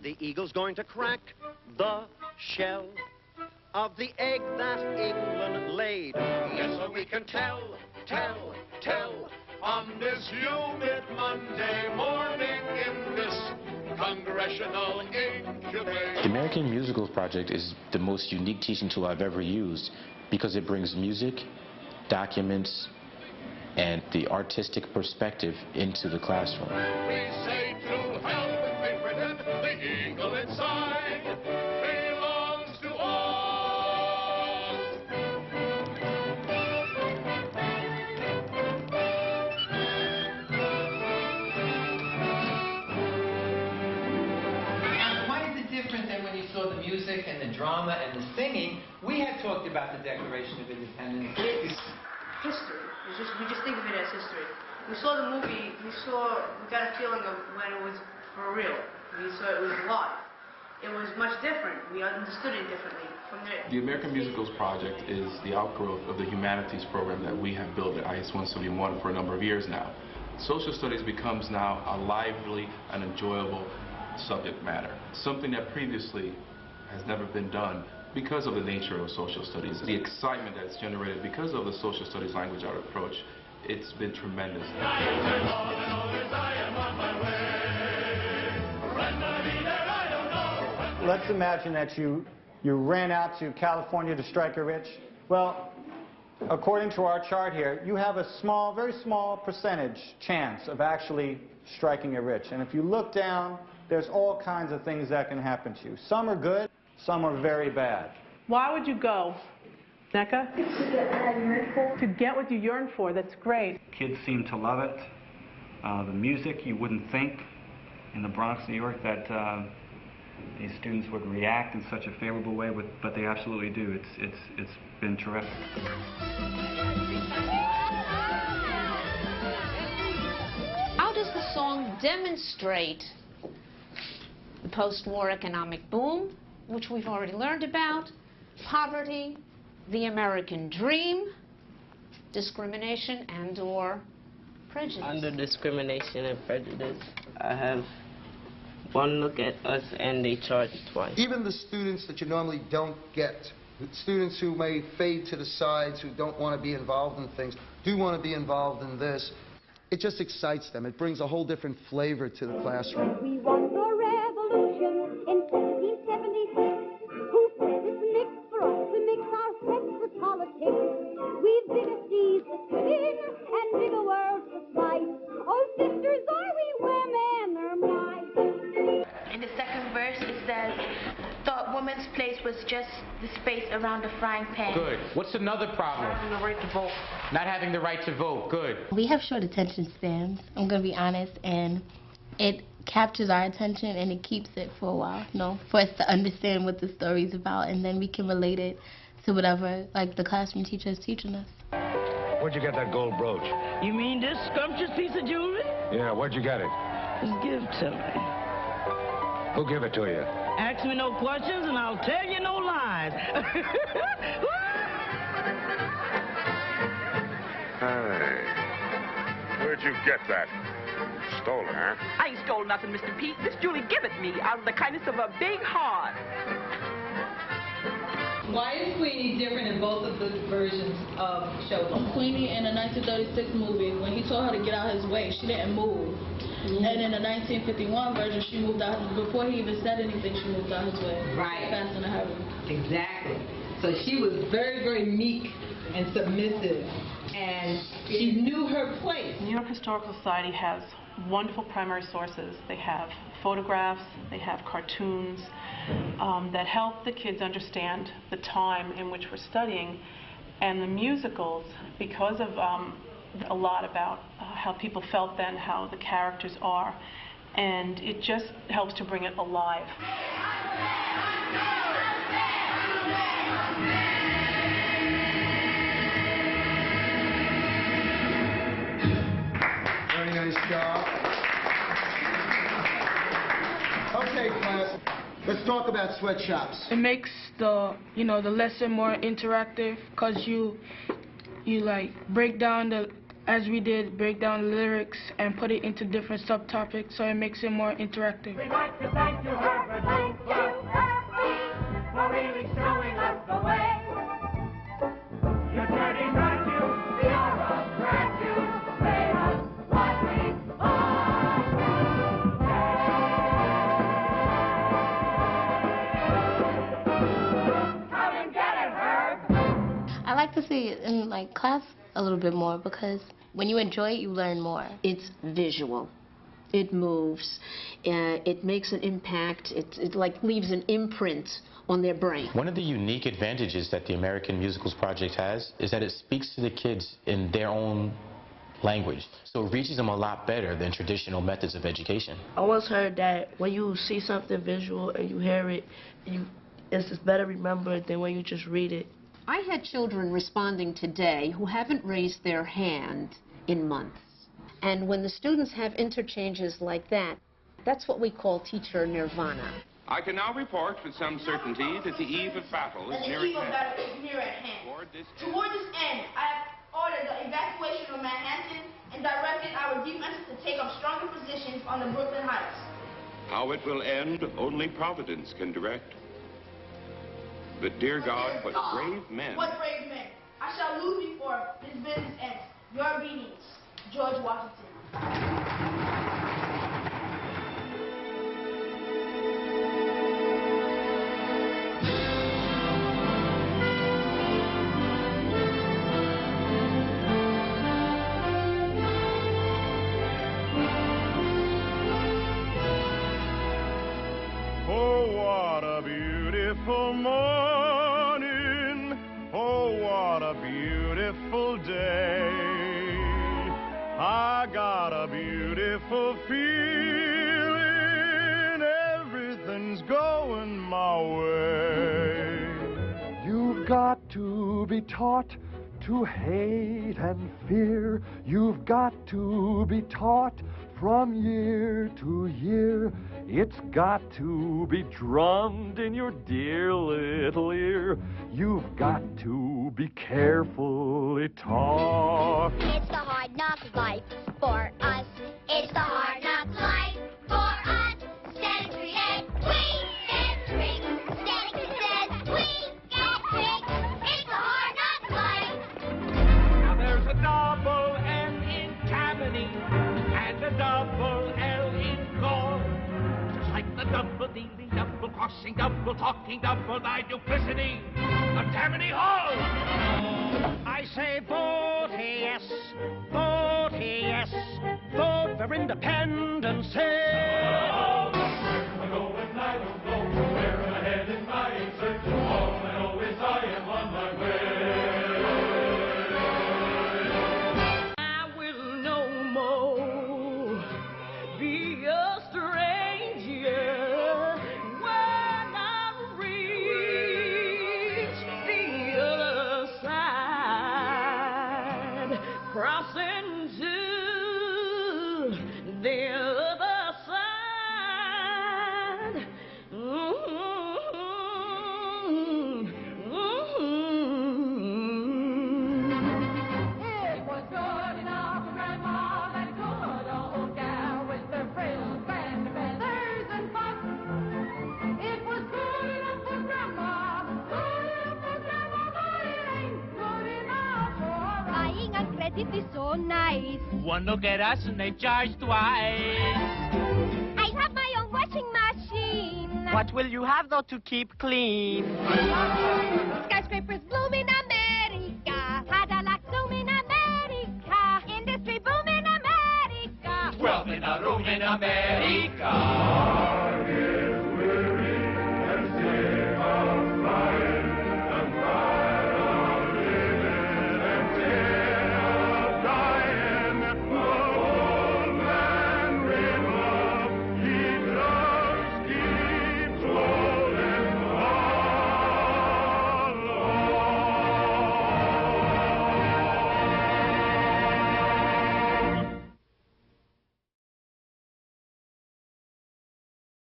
The eagle's going to crack the shell of the egg that England laid. Yes, so we can tell on this humid Monday morning in this congressional incubator. The American Musicals Project is the most unique teaching tool I've ever used because it brings music, documents, and the artistic perspective into the classroom. We say to hell with Great Britain, the eagle inside belongs to us. Why is it different than when you saw the music and the drama and the singing? We had talked about the Declaration of Independence. History. We just think of it as history. We saw the movie, we got a feeling of when it was for real. We saw it was live. It was much different. We understood it differently from there. The American Musicals Project is the outgrowth of the humanities program that we have built at IS-171 for a number of years now. Social studies becomes now a lively and enjoyable subject matter, something that previously has never been done because of the nature of social studies. The excitement that's generated because of the social studies language art approach, it's been tremendous. Let's imagine that you ran out to California to strike a rich. Well, according to our chart here, you have a small, very small percentage chance of actually striking a rich. And if you look down, there's all kinds of things that can happen to you. Some are good, some are very bad. Why would you go, NECA? To get what you yearn for. That's great. Kids seem to love it. The music, you wouldn't think in the Bronx, New York, that these students would react in such a favorable way, but they absolutely do. It's been terrific. How does the song demonstrate the post-war economic boom, which we've already learned about, poverty, the American dream, discrimination and/or prejudice? Under discrimination and prejudice, I have one look at us and they charge twice. Even the students that you normally don't get, the students who may fade to the sides, who don't want to be involved in things, do want to be involved in this. It just excites them. It brings a whole different flavor to the classroom. We want a revolution in 1776. Who says it's mixed for us? We mix our sex with politics. We've bigger seas to swim in and bigger worlds to fight. Oh, sisters, are we women or mice? In the second verse, it says, the woman's place was just the space around the frying pan. Good. What's another problem? Not having the right to vote. Not having the right to vote. Good. We have short attention spans, I'm going to be honest, and it captures our attention and it keeps it for a while, you know, for us to understand what the story's about, and then we can relate it to whatever, like, the classroom teacher is teaching us. Where'd you get that gold brooch? You mean this scrumptious piece of jewelry? Yeah, where'd you get it? It was given to me. Who gave it to you? Ask me no questions and I'll tell you no lies. Hey, where'd you get that? Stolen, huh? I ain't stole nothing, Mr. Pete. Miss Julie give it me out of the kindness of a big heart. Why is Queenie different in both of the versions of Showtime? Queenie in the 1936 movie, when he told her to get out his way, she didn't move. And in the 1951 version, she moved out. Before he even said anything, she moved out his way. Right. Fast in a hurry. Exactly. So she was very, very meek and submissive, and she knew her place. The New York Historical Society has wonderful primary sources. They have photographs, they have cartoons that help the kids understand the time in which we're studying. And the musicals, because of a lot about how people felt then, how the characters are, and it just helps to bring it alive. Very nice job. Okay, class, let's talk about sweatshops. It makes the lesson more interactive, because you like break down the as we did, break down lyrics and put it into different subtopics so it makes it more interactive. We'd like to thank you, Herbert. Thank you, Herbie, for really showing us the way. You're turning right to the aura, grant you made us what we are today. Come and get it, Herb. I like to see it in like class a little bit more because when you enjoy it, you learn more. It's visual. It moves. It makes an impact. It like leaves an imprint on their brain. One of the unique advantages that the American Musicals Project has is that it speaks to the kids in their own language. So it reaches them a lot better than traditional methods of education. I once heard that when you see something visual and you hear it, it's just better remembered than when you just read it. I had children responding today who haven't raised their hand in months. And when the students have interchanges like that, that's what we call teacher nirvana. I can now report with some certainty that the eve of battle is near at hand. Toward this end, I have ordered the evacuation of Manhattan and directed our defenses to take up stronger positions on the Brooklyn Heights. How it will end, only Providence can direct. But, dear God, what brave men. What brave men. I shall lose before this business ends. Your obedience, George Washington. Oh, what a beautiful morning. Oh, what a beautiful day. I got a beautiful feeling. Everything's going my way. You've got to be taught to hate and fear. You've got to be taught from year to year. It's got to be drummed in your dear little ear. You've got to be carefully taught. It's the hard knock life for us. It's the hard knock life for us. Static says we get tricks. Static says we get tricks. It's the hard knock life. Now there's a double N in Tammany and a double L in Gaul. Just like the double dealing, double crossing, double talking, double duplicity of Tammany Hall. I say vote yes, vote yes, vote for independence. Where am I going? I don't know. Where am I headed? My answer to all I know is I am on my way. I will no more be a stranger when I reach the other side, crossing to the other side. It was good enough for Grandma, that good old gal with her frills and feathers and fuss. It was good enough for Grandma, but it ain't good enough for us. Buying on credit is so nice. One look at us and they charge twice. I have my own washing machine. What will you have though to keep clean? Skyscrapers bloom in America. Cadillacs zoom in America. Industry boom in America. Wealth in a room in America.